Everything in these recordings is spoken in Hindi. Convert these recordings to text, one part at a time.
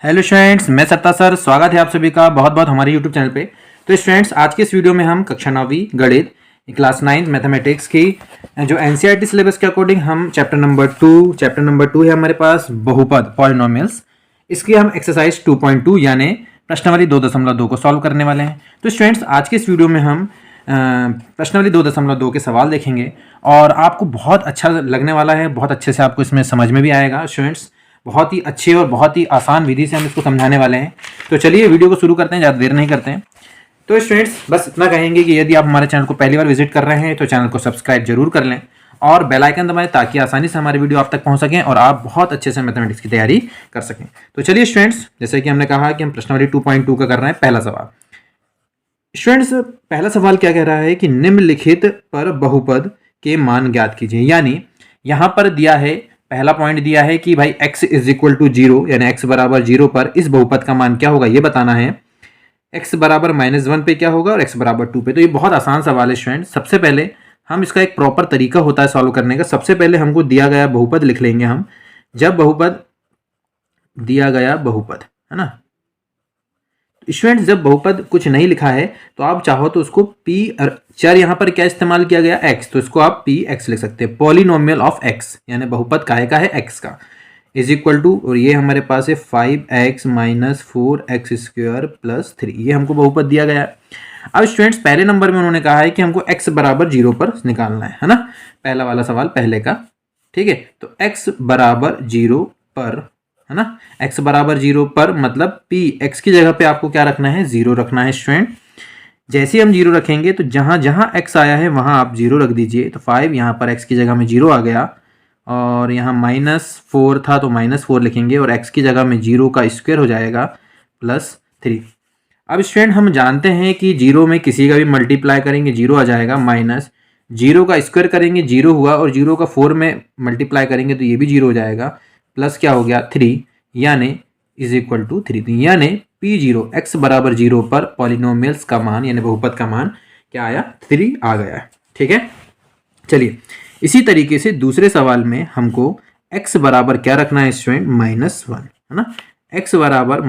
हेलो स्टूडेंट्स, मैं सत्ता सर स्वागत है आप सभी का बहुत बहुत हमारे यूट्यूब चैनल पे। तो स्टूडेंट्स, आज के इस वीडियो में हम कक्षा 9वीं गणित क्लास 9 मैथमेटिक्स की जो एनसीईआरटी सिलेबस के अकॉर्डिंग हम चैप्टर नंबर 2 है हमारे पास बहुपद पॉलिनोमियल्स। इसकी हम एक्सरसाइज 2.2 यानी प्रश्नावली 2.2 को सॉल्व करने वाले हैं। तो स्टूडेंट्स, आज के इस वीडियो में हम प्रश्नावली 2.2 के सवाल देखेंगे और आपको बहुत अच्छा लगने वाला है, बहुत अच्छे से आपको इसमें समझ में भी आएगा। स्टूडेंट्स, बहुत ही अच्छे और बहुत ही आसान विधि से हम इसको समझाने वाले हैं। तो चलिए वीडियो को शुरू करते हैं, ज़्यादा देर नहीं करते हैं। तो स्टूडेंट्स, बस इतना कहेंगे कि यदि आप हमारे चैनल को पहली बार विजिट कर रहे हैं तो चैनल को सब्सक्राइब जरूर कर लें और बेल आइकन दबाएं ताकि आसानी से हमारे वीडियो आप तक पहुंच सकें और आप बहुत अच्छे से मैथमेटिक्स की तैयारी कर सकें। तो चलिए स्टूडेंट्स, जैसे कि हमने कहा कि हम प्रश्नावली 2.2 का कर रहे हैं। पहला सवाल स्टूडेंट्स, पहला सवाल क्या कह रहा है कि निम्नलिखित पर बहुपद के मान ज्ञात कीजिए। यानी यहां पर दिया है, पहला पॉइंट दिया है कि भाई x इज इक्वल टू 0 यानी x बराबर 0 पर इस बहुपद का मान क्या होगा ये बताना है। x बराबर -1 पे क्या होगा और x बराबर 2 पे। तो ये बहुत आसान सवाल है स्टूडेंट। सबसे पहले हम इसका एक प्रॉपर तरीका होता है सॉल्व करने का। सबसे पहले हमको दिया गया बहुपद लिख लेंगे हम। जब बहुपद दिया गया बहुपद है ना स्टूडेंट्स, जब बहुपद कुछ नहीं लिखा है तो आप चाहो तो उसको p चर यहाँ पर क्या इस्तेमाल किया गया x, तो इसको आप px लिख सकते हैं। पॉलिनोमियल ऑफ x यानी बहुपद काहे का है x का, इज इक्वल टू, और ये हमारे पास है 5x minus 4x square plus 3। ये हमको बहुपद दिया गया है। अब स्टूडेंट्स, पहले नंबर में उन्होंने कहा है कि हमको x बराबर 0 पर निकालना है ना। पहला वाला सवाल पहले का, ठीक है। तो x बराबर 0 पर है ना, x बराबर 0 पर मतलब p x की जगह पे आपको क्या रखना है, 0 रखना है स्टूडेंट। जैसे हम 0 रखेंगे तो जहां जहां x आया है वहां आप 0 रख दीजिए। तो 5 यहाँ पर x की जगह में 0 आ गया और यहाँ -4 था तो -4 लिखेंगे और x की जगह में 0 का स्क्वायर हो जाएगा +3। अब स्टूडेंट, हम जानते हैं कि 0 में किसी का भी मल्टीप्लाई करेंगे 0 आ जाएगा, माइनस 0 का स्क्वायर करेंगे 0 हुआ और 0 का 4 में मल्टीप्लाई करेंगे तो ये भी 0 हो जाएगा, प्लस क्या हो गया 3 यानी इज इक्वल टू 3। यानी P0 x बराबर 0 पर पॉलिनोमियल्स का मान यानी बहुपद का मान क्या आया, 3 आ गया है। ठीक है, चलिए इसी तरीके से दूसरे सवाल में हमको x बराबर क्या रखना है स्टूडेंट, -1 है ना। x बराबर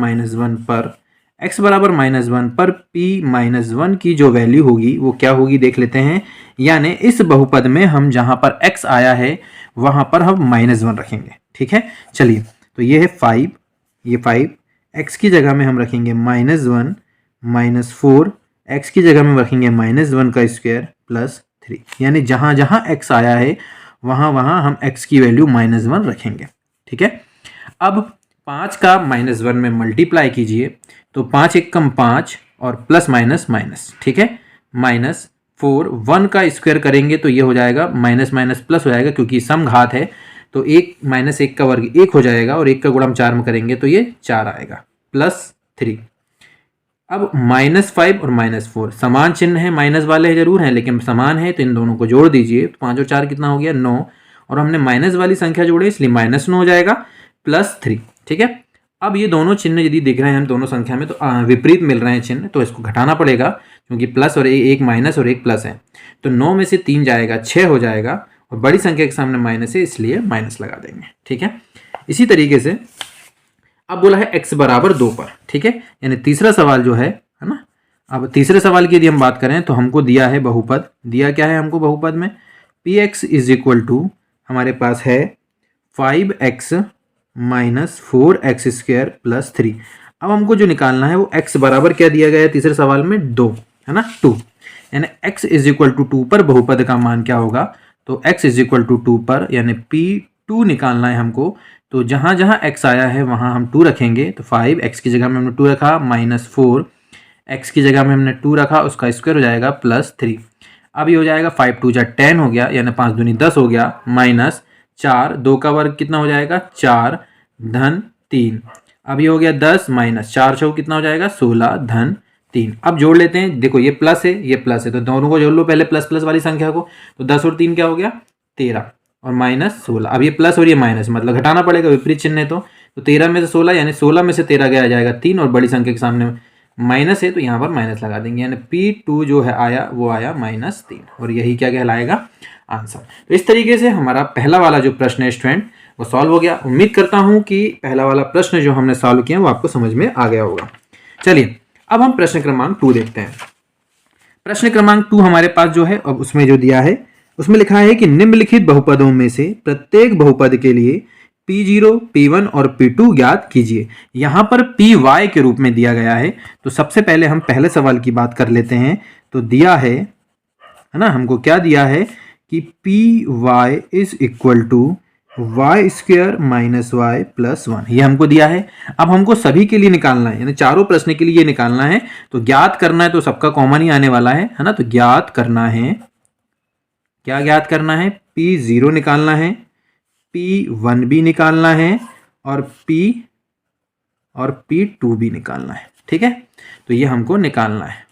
-1 पर p-1 की जो वैल्यू होगी वो क्या होगी देख लेते हैं। यानी इस बहुपद में हम जहां पर x आया है वहां पर हम -1 रखेंगे। ठीक है, चलिए तो ये है 5, ये 5 x की जगह में हम रखेंगे -1 -4 x की जगह में रखेंगे -1 का स्क्वायर +3। यानी जहां जहां x आया है वहां वहां हम x की वैल्यू -1 रखेंगे। ठीक है, अब 5 का -1 में मल्टीप्लाई कीजिए तो 5 एकम 5 और प्लस माइनस माइनस, ठीक है, -4 1 का स्क्वायर करेंगे तो ये हो जाएगा माइनस माइनस प्लस हो जाएगा क्योंकि सम घात है तो 1 -1 का वर्ग 1 हो जाएगा और 1 का गुणा हम 4 में करेंगे तो ये 4 आएगा +3। अब -5 और -4 समान चिन्ह है, माइनस वाले हैं जरूर हैं लेकिन समान है तो इन दोनों को जोड़ दीजिए। तो 5 और 4 कितना हो गया 9 और हमने माइनस वाली संख्या जोड़ी इसलिए -9 हो जाएगा +3। ठीक है, अब ये दोनों चिन्ह यदि दिख रहे हैं हम दोनों संख्या में तो विपरीत मिल रहे हैं चिन्ह, तो इसको घटाना पड़ेगा क्योंकि प्लस और एक माइनस और एक प्लस है। तो 9 में से 3 जाएगा 6 हो जाएगा और बड़ी संख्या के सामने माइनस है इसलिए माइनस लगा देंगे। ठीक है, इसी तरीके से अब बोला है x बराबर 2 पर। ठीक है, यानी तीसरा सवाल जो है ना। अब तीसरे सवाल की यदि हम बात करें तो हमको दिया है बहुपद, दिया क्या है हमको बहुपद में, px इज इक्वल टू हमारे पास है 5x माइनस 4x स्क्वायर +3। अब हमको जो निकालना है वो x बराबर क्या दिया गया है तीसरे सवाल में 2 है ना, 2। यानी x इज इक्वल टू 2 पर बहुपद का मान क्या होगा, तो x इज इक्वल टू 2 पर यानी P2 निकालना है हमको। तो जहां जहां x आया है वहां हम 2 रखेंगे। तो 5 x की जगह में हमने 2 रखा, -4 x की जगह में हमने 2 रखा, उसका स्क्वायर हो जाएगा +3। अब ये हो जाएगा 5 2 जा 10 हो गया यानी 5 दूनी 10 हो गया, -4 2 का वर्ग कितना हो जाएगा 4 धन 3। अब ये हो गया 10 -4 6 कितना हो जाएगा 16 धन 3। अब जोड़ लेते हैं, देखो ये प्लस है ये प्लस है तो दोनों को जोड़ लो पहले प्लस प्लस वाली संख्या को। तो 10 और 3 क्या हो गया 13 और -16। अब ये प्लस और ये माइनस मतलब घटाना पड़ेगा, विपरीत चिन्ह है तो 13 में से 16 यानी 16 में से 13 गया जाएगा 3 और बड़ी संख्या के सामने माइनस है तो यहाँ पर माइनस लगा देंगे। यानी P2 जो है आया वो आया -3 और यही क्या कहलाएगा आंसर। तो इस तरीके से हमारा पहला वाला जो प्रश्न है स्टूडेंट वो सॉल्व हो गया। उम्मीद करता हूँ कि पहला वाला प्रश्न जो हमने सॉल्व किया वो आपको समझ में आ गया होगा। चलिए अब हम प्रश्न क्रमांक 2 देखते हैं। प्रश्न क्रमांक 2 हमारे पास जो है, अब उसमें जो दिया है उसमें लिखा है कि निम्नलिखित बहुपदों में से प्रत्येक बहुपद के लिए P0, P1 और P2 ज्ञात कीजिए। यहां पर Py के रूप में दिया गया है। तो सबसे पहले हम पहले सवाल की बात कर लेते हैं। तो दिया है ना, हमको क्या दिया है कि Py is equal to y square minus y plus 1, ये हमको दिया है। अब हमको सभी के लिए निकालना है, यानी चारों प्रश्न के लिए ये निकालना है। तो ज्ञात करना है, तो सबका कॉमन ही आने वाला है ना। तो ज्ञात करना है, क्या ज्ञात करना है? P0 निकालना है, P1 भी निकालना है और P2 भी निकालना है। ठीक है, तो ये हमको निकालना है।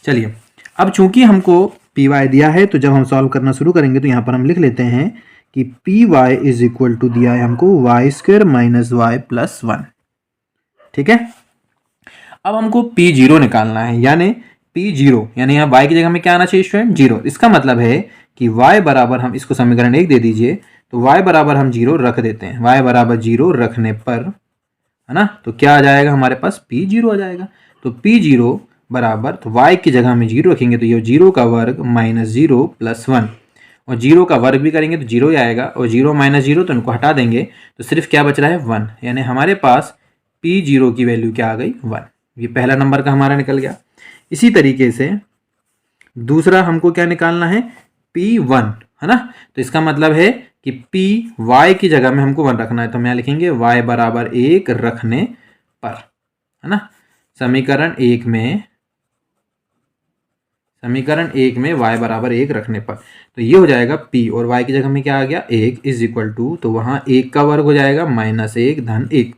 चलिए अब चूंकि हमको Py दिया है, तो जब हम सॉल्व करना शुरू करेंगे तो यहाँ पर हम लिख लेते हैं कि Py इज इक्वल टू दिया है हमको y square minus y plus 1। ठीक है, अब हमको P0 निकालना है, यानी P0 यानी यहाँ y की जगह में क्या आना चाहिए स्टूडेंट? 0। इसका मतलब है कि y बराबर, हम इसको समीकरण 1 दे दीजिए, तो y बराबर हम 0 रख देते हैं। y बराबर 0 रखने पर, है ना, तो क्या आ जाएगा हमारे पास? P0 आ जाएगा। तो P0 बराबर, तो y की जगह में 0 रखेंगे तो ये 0 का वर्ग माइनस 0 प्लस 1, और 0 का वर्ग भी करेंगे तो 0 ही आएगा, और 0 माइनस 0 तो इनको हटा देंगे तो सिर्फ क्या बच रहा है? 1। यानी हमारे पास P0 की वैल्यू क्या आ गई? 1। ये पहला नंबर का हमारा निकल गया। इसी तरीके से दूसरा हमको क्या निकालना है? P1, है ना। तो इसका मतलब है कि Py की जगह में हमको 1 रखना है, तो हम यहाँ लिखेंगे y बराबर 1 रखने पर, है ना। समीकरण 1 में y बराबर 1 रखने पर, तो ये हो जाएगा P और y की जगह में क्या आ गया? 1 इज इक्वल टू, तो वहाँ 1 का वर्ग हो जाएगा माइनस 1 धन 1।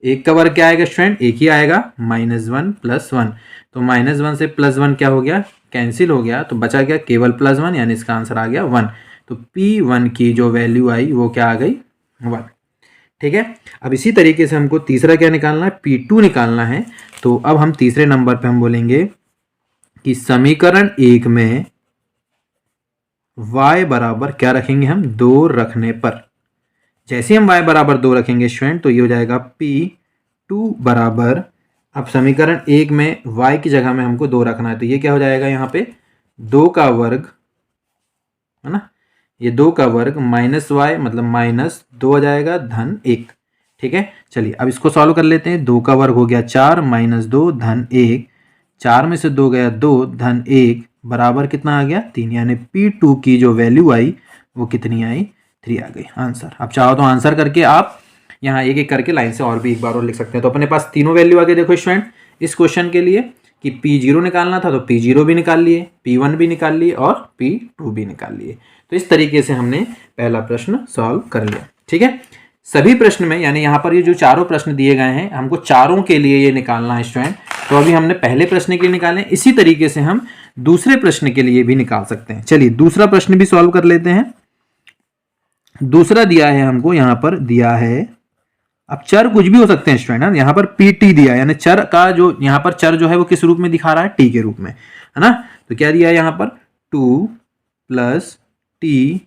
1 का वर्ग क्या आएगा स्टूडेंट? 1 ही आएगा, माइनस 1 प्लस 1। तो माइनस 1 से प्लस 1 क्या हो गया? कैंसिल हो गया, तो बचा क्या? केवल प्लस 1, यानी इसका आंसर आ गया 1। तो P1 की जो वैल्यू आई वो क्या आ गई? 1। ठीक है, अब इसी तरीके से हमको तीसरा क्या निकालना है? P2 निकालना है। तो अब हम तीसरे नंबर पे हम बोलेंगे कि समीकरण 1 में y बराबर क्या रखेंगे हम? 2 रखने पर। जैसे हम y बराबर 2 रखेंगे स्टूडेंट, तो ये हो जाएगा P2 बराबर, अब समीकरण 1 में y की जगह में हमको 2 रखना है, तो ये क्या हो जाएगा यहाँ पे? 2 का वर्ग, है ना, ये 2 का वर्ग माइनस y मतलब माइनस 2 आ जाएगा धन 1। ठीक है, चलिए अब इसको सॉल्व कर लेते हैं। 2 का वर्ग हो गया 4 माइनस 2 धन 1, 4 में से 2 गया 2 धन 1 बराबर कितना आ गया? 3। यानी P2 की जो वैल्यू आई वो कितनी आई? 3 आ गई आंसर। अब चाहो तो आंसर करके आप यहाँ एक एक करके लाइन से और भी एक बार और लिख सकते हैं। तो अपने पास तीनों वैल्यू आ गए। देखो स्टूडेंट, इस क्वेश्चन के लिए कि P0 निकालना था तो P0 भी निकाल लिए, P1 भी निकाल लिए और P2 भी निकाल लिए। तो इस तरीके से हमने पहला प्रश्न सॉल्व कर लिया। ठीक है, सभी प्रश्न में, यानी यहाँ पर ये जो चारों प्रश्न दिए गए हैं हमको चारों के लिए ये निकालना है स्टूडेंट। तो अभी हमने पहले प्रश्न के लिए निकाले, इसी तरीके से हम दूसरे प्रश्न के लिए भी निकाल सकते हैं। चलिए दूसरा प्रश्न भी सॉल्व कर लेते हैं। दूसरा दिया है हमको, यहाँ पर दिया है, अब चर कुछ भी हो सकते हैं स्टूडेंट, यहाँ पर Pt दिया है, यानी चर का जो यहाँ पर चर जो है वो किस रूप में दिखा रहा है? t के रूप में, है ना। तो क्या दिया है यहाँ पर? 2 प्लस t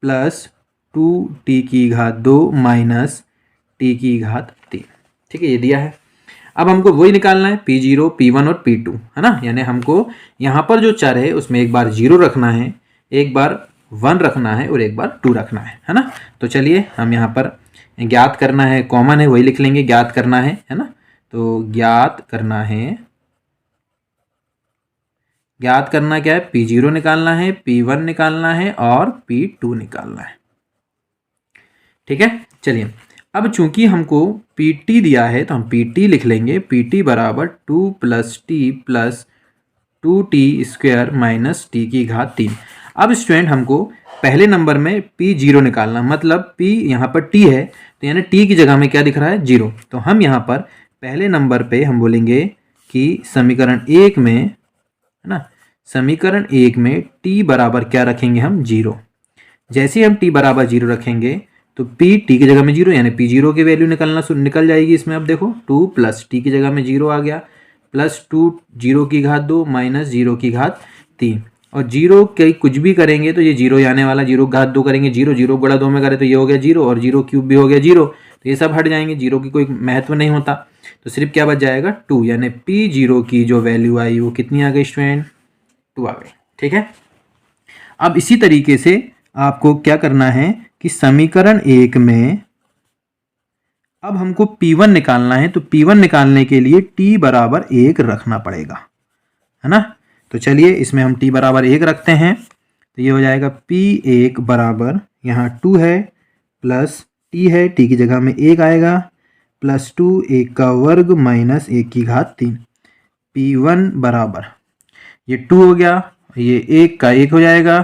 प्लस 2t की घात 2 माइनस t की घात 3। ठीक है, ये दिया है। अब हमको वही निकालना है P0, P1 और P2, है ना। यानी हमको यहाँ पर जो चर है उसमें एक बार 0 रखना है, एक बार 1 रखना है और एक बार 2 रखना है ना। तो चलिए हम यहाँ पर ज्ञात करना है, कॉमन है वही लिख लेंगे, ज्ञात करना है ना। तो ज्ञात करना है, ज्ञात करना क्या है? P0 निकालना है, P1 निकालना है और P2 निकालना है। ठीक है, चलिए अब चूंकि हमको Pt दिया है तो हम Pt लिख लेंगे। Pt बराबर 2 plus T plus 2t square minus t की घात 3। अब स्टूडेंट हमको पहले नंबर में P0 निकालना, मतलब P यहाँ पर t है तो यानी t की जगह में क्या दिख रहा है? 0। तो हम यहाँ पर पहले नंबर पे हम बोलेंगे कि समीकरण 1 में, है ना, समीकरण 1 में t बराबर क्या रखेंगे हम? 0। जैसे हम t बराबर 0 रखेंगे तो p t की जगह में 0, यानी P0 की वैल्यू निकल जाएगी इसमें। अब देखो 2 प्लस t की जगह में 0 आ गया, प्लस 2 0 की घात 2 माइनस 0 की घात 3, और जीरो के कुछ भी करेंगे तो ये जीरो ही आने वाला, जीरो घात 2 करेंगे जीरो, जीरो गुणा 2 में करें तो ये हो गया जीरो, और जीरो क्यूब भी हो गया जीरो, तो ये सब हट जाएंगे, जीरो की कोई महत्व नहीं होता। तो सिर्फ क्या बच जाएगा 2, यानी पी जीरो की जो वैल्यू आई वो कितनी आ गई स्टूडेंट 2 आ गई। ठीक है, अब इसी तरीके से आपको क्या करना है कि समीकरण 1 में अब हमको P1 निकालना है, तो P1 निकालने के लिए t बराबर 1 रखना पड़ेगा, है ना। तो चलिए इसमें हम t बराबर 1 रखते हैं, तो ये हो जाएगा P1 बराबर यहाँ 2 है प्लस t है, t की जगह में 1 आएगा, प्लस 2 1 का वर्ग माइनस 1 की घात 3। P1 बराबर ये 2 हो गया, ये 1 का 1 हो जाएगा,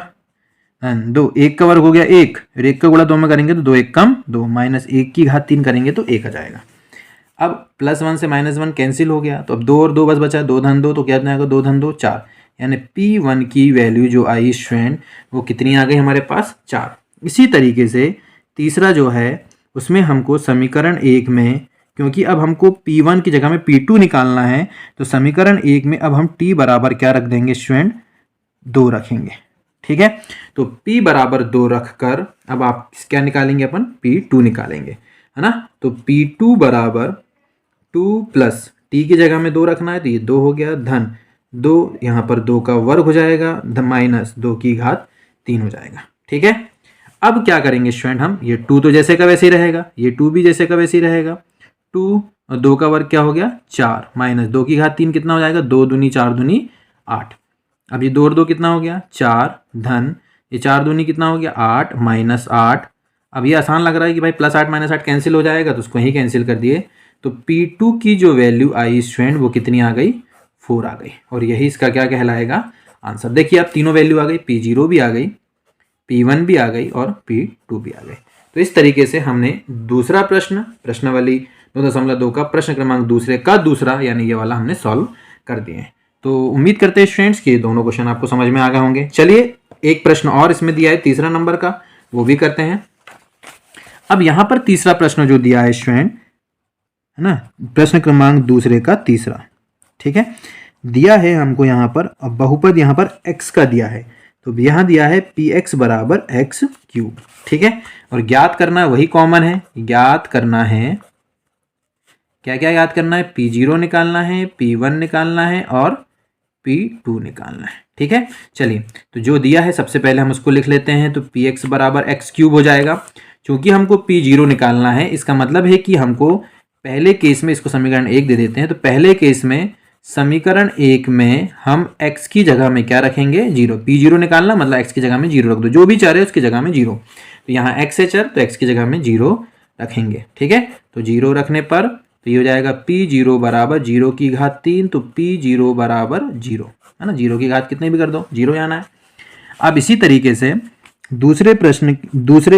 2 1 का वर्ग हो गया 1, फिर 1 का गुणा 2 में करेंगे तो 2 1 कम 2, माइनस 1 की घात 3 करेंगे तो 1 आ जाएगा। अब प्लस 1 से माइनस 1 कैंसिल हो गया, तो अब 2 और 2 बस बचा, 2 धन 2, तो क्या आएगा 2 धन 2 4, यानी P1 की वैल्यू जो आई स्टूडेंट वो कितनी आ गई हमारे पास 4। इसी तरीके से तीसरा जो है उसमें हमको समीकरण 1 में, क्योंकि अब हमको P1 की जगह में P2 निकालना है, तो समीकरण 1 में अब हम t बराबर क्या रख देंगे स्टूडेंट 2 रखेंगे। ठीक है, तो P बराबर 2 रख कर अब आप क्या निकालेंगे अपन P2 निकालेंगे, है ना। तो P2 बराबर 2 प्लस t की जगह में 2 रखना है, तो ये 2 हो गया, धन 2 यहाँ पर 2 का वर्ग हो जाएगा, माइनस 2 की घात 3 हो जाएगा। ठीक है, अब क्या करेंगे स्टूडेंट हम, ये 2 तो जैसे का वैसे ही रहेगा, ये 2 भी जैसे का वैसे ही रहेगा, 2 और 2 का वर्ग क्या हो गया 4, माइनस 2 की घात 3 कितना हो जाएगा 2 दूनी 4 दूनी 8। अब ये 2 और 2 कितना हो गया 4, धन ये 4 दूनी कितना हो गया 8, माइनस 8। अब ये आसान लग रहा है कि भाई प्लस 8 माइनस 8 कैंसिल हो जाएगा, तो उसको ही कैंसिल कर दिए, तो P2 की जो वैल्यू आई स्टूडेंट वो कितनी आ गई 4 आ गई, और यही इसका क्या कहलाएगा आंसर। देखिए अब तीनों वैल्यू आ गई, P0 भी आ गई, P1 भी आ गई और P2 भी आ गई। तो इस तरीके से हमने दूसरा प्रश्नावली 2.2 का प्रश्न क्रमांक दूसरे का दूसरा यानी ये वाला हमने सॉल्व कर दिए हैं। तो उम्मीद करते हैं स्टूडेंट्स कि दोनों क्वेश्चन आपको समझ में आ गए होंगे। चलिए एक प्रश्न और इसमें दिया है तीसरा नंबर का, वो भी करते हैं। अब यहाँ पर तीसरा प्रश्न जो दिया है स्टूडेंट, है ना, प्रश्न क्रमांक दूसरे का तीसरा, ठीक है, दिया है हमको यहाँ पर, अब बहुपद यहाँ पर x का दिया है, तो यहाँ दिया है px बराबर x क्यूब। ठीक है, और ज्ञात करना वही कॉमन है, ज्ञात करना है क्या क्या याद करना है, P0 निकालना है, P1 निकालना है और P2 निकालना है। ठीक है, चलिए तो जो दिया है सबसे पहले हम उसको लिख लेते हैं, तो px बराबर x क्यूब हो जाएगा। चूंकि हमको P0 निकालना है, इसका मतलब है कि हमको पहले केस में, इसको समीकरण 1 दे देते हैं, तो पहले केस में समीकरण 1 में हम x की जगह में क्या रखेंगे 0, P0 निकालना मतलब x की जगह में 0 रख दो, जो भी चर है उसकी जगह में 0, तो यहाँ x है चर, तो x की जगह में 0 रखेंगे। ठीक है, तो 0 रखने पर तो ये हो जाएगा P0 बराबर 0 की घात 3, तो P0 बराबर 0, है ना, 0 की घात कितने भी कर दो 0 आना है। अब इसी तरीके से दूसरे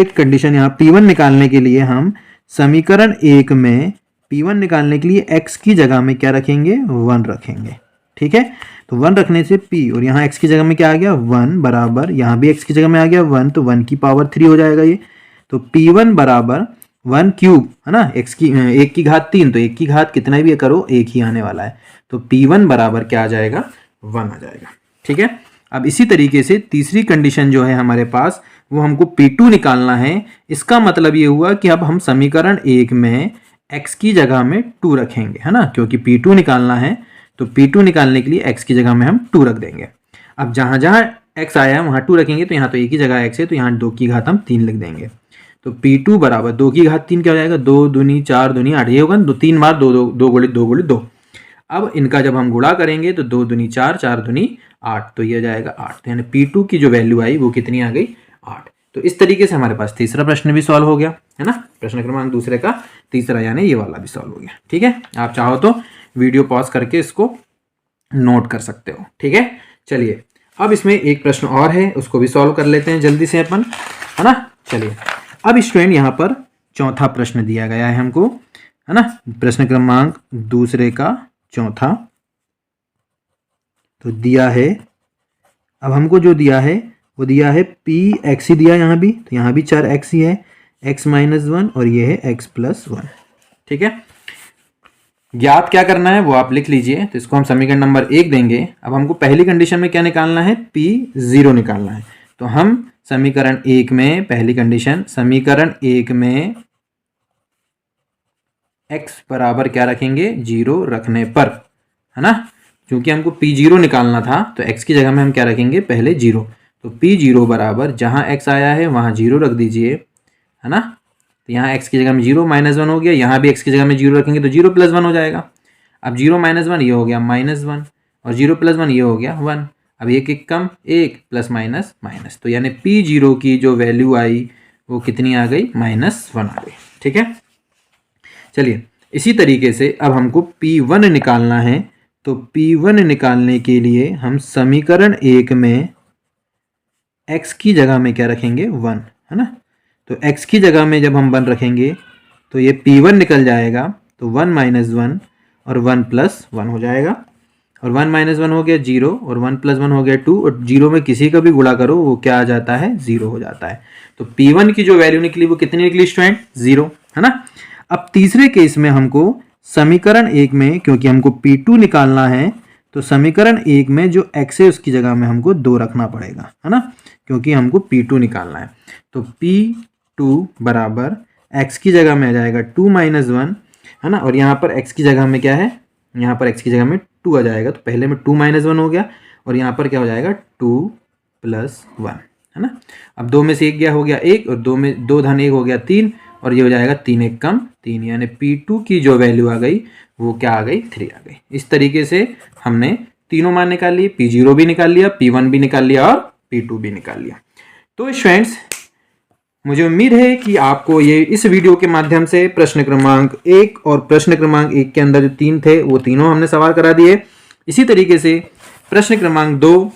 कंडीशन यहाँ P1 निकालने के लिए हम समीकरण 1 में P1 निकालने के लिए x की जगह में क्या रखेंगे 1 रखेंगे। ठीक है, तो 1 रखने से P और यहाँ x की जगह में क्या आ गया 1 बराबर, यहाँ भी x की जगह में आ गया 1, तो 1 की पावर 3 हो जाएगा ये, तो P1 बराबर 1 क्यूब, है ना, x की 1 की घात 3, तो 1 की घात कितना भी करो 1 ही आने वाला है, तो P1 बराबर क्या आ जाएगा 1 आ जाएगा। ठीक है, अब इसी तरीके से तीसरी कंडीशन जो है हमारे पास वो हमको P2 निकालना है। इसका मतलब ये हुआ कि अब हम समीकरण 1 में x की जगह में 2 रखेंगे, है ना, क्योंकि P2 निकालना है, तो P2 निकालने के लिए x की जगह में हम 2 रख देंगे। अब जहाँ जहाँ x आया है वहाँ 2 रखेंगे, तो यहाँ तो 1 की जगह x है, तो यहाँ 2 की घात हम 3 लिख देंगे, तो P2 बराबर 2 की घात 3 क्या हो जाएगा 2 दूनी 4 दूनी 8, ये होगा 3 बार 2 2 गुणित 2 गुणित 2। अब इनका जब हम गुणा करेंगे तो 2 दूनी 4 4 दूनी 8, तो ये हो जाएगा 8, तो यानी P2 की जो वैल्यू आई वो कितनी आ गई 8। तो इस तरीके से हमारे पास तीसरा प्रश्न भी सॉल्व हो गया, है ना, प्रश्न क्रमांक दूसरे का तीसरा यानी ये वाला भी सॉल्व हो गया। ठीक है, आप चाहो तो वीडियो पॉज करके इसको नोट कर सकते हो। ठीक है, चलिए अब इसमें एक प्रश्न और है, उसको भी सॉल्व कर लेते हैं जल्दी से अपन, है ना। चलिए अब स्टूडेंट यहाँ पर चौथा प्रश्न दिया गया है हमको, है ना, प्रश्न क्रमांक दूसरे का चौथा, तो दिया है, अब हमको जो दिया है वो दिया है Px ही दिया है यहाँ भी, तो यहाँ भी चर x ही है, x-1 और ये है x+1। ठीक है, ज्ञात क्या करना है वो आप लिख लीजिए। तो इसको हम समीकरण नंबर 1 देंगे। अब हमको पहली कंडीशन में क्या निकालना है, P0 निकालना है। तो हम समीकरण 1 में पहली कंडीशन, समीकरण 1 में x बराबर क्या रखेंगे, 0 रखने पर, है ना। क्योंकि हमको P0 निकालना था तो x की जगह में हम क्या रखेंगे, पहले 0। तो P0 बराबर जहाँ x आया है वहाँ 0 रख दीजिए, है ना। तो यहाँ x की जगह में 0 -1 हो गया, यहाँ भी x की जगह में 0 रखेंगे तो 0 + 1 हो जाएगा। अब 0 - 1 ये हो गया -1 और 0 + 1 ये हो गया 1। अब एक एक कम, 1 प्लस माइनस माइनस, तो यानी P0 की जो वैल्यू आई वो कितनी आ गई, -1 आ गई। ठीक है, चलिए इसी तरीके से अब हमको P1 निकालना है। तो P1 निकालने के लिए हम समीकरण 1 में x की जगह में क्या रखेंगे, 1, है ना। तो x की जगह में जब हम 1 रखेंगे तो ये P1 निकल जाएगा। तो 1 - 1 और 1 + 1 हो जाएगा। और 1 - 1 हो गया 0 और 1 + 1 हो गया 2 और 0 में किसी का भी गुणा करो वो क्या आ जाता है, 0 हो जाता है। तो P1 की जो वैल्यू निकली वो कितनी निकली स्टूडेंट, 0, है ना। अब तीसरे केस में हमको समीकरण 1 में, क्योंकि हमको P2 निकालना है तो समीकरण 1 में जो x है उसकी जगह में हमको 2 रखना पड़ेगा, है ना, क्योंकि हमको P2 निकालना है। तो P2 बराबर x की जगह में आ जाएगा 2 - 1, है ना। और यहाँ पर x की जगह में क्या है, यहाँ पर x की जगह में 2 आ जाएगा। तो पहले में 2 - 1 हो गया और यहाँ पर क्या हो जाएगा, 2 + 1, है ना। अब 2 में से 1 गया, हो गया 1 और 2 में 2 धन 1 हो गया 3 और ये हो जाएगा 3 1 कम 3, यानी P2 की जो वैल्यू आ गई वो क्या आ गई, 3 आ गई। इस तरीके से हमने तीनों मान निकाल लिए, P0 भी निकाल लिया, P1 भी निकाल लिया और P2 भी निकाल लिया। तो स्टूडेंट्स मुझे उम्मीद है कि आपको ये इस वीडियो के माध्यम से प्रश्न क्रमांक 1 और प्रश्न क्रमांक 1 के अंदर जो 3 थे वो तीनों हमने सवाल करा दिए। इसी तरीके से प्रश्न क्रमांक 2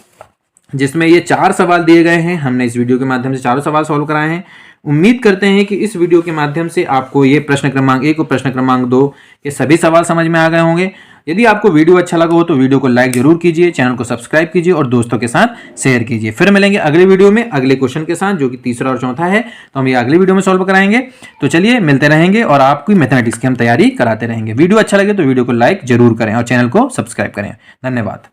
जिसमें ये 4 सवाल दिए गए हैं, हमने इस वीडियो के माध्यम से 4 सवाल सॉल्व कराए हैं। उम्मीद करते हैं कि इस वीडियो के माध्यम से आपको ये प्रश्न क्रमांक 1 और प्रश्न क्रमांक 2 के सभी सवाल समझ में आ गए होंगे। यदि आपको वीडियो अच्छा लगा हो तो वीडियो को लाइक जरूर कीजिए, चैनल को सब्सक्राइब कीजिए और दोस्तों के साथ शेयर कीजिए। फिर मिलेंगे अगले वीडियो में अगले क्वेश्चन के साथ, जो कि तीसरा और चौथा है, तो हम ये अगले वीडियो में सॉल्व कराएंगे। तो चलिए मिलते रहेंगे और आपकी मैथमेटिक्स की हम तैयारी कराते रहेंगे। वीडियो अच्छा लगे तो वीडियो को लाइक जरूर करें और चैनल को सब्सक्राइब करें। धन्यवाद।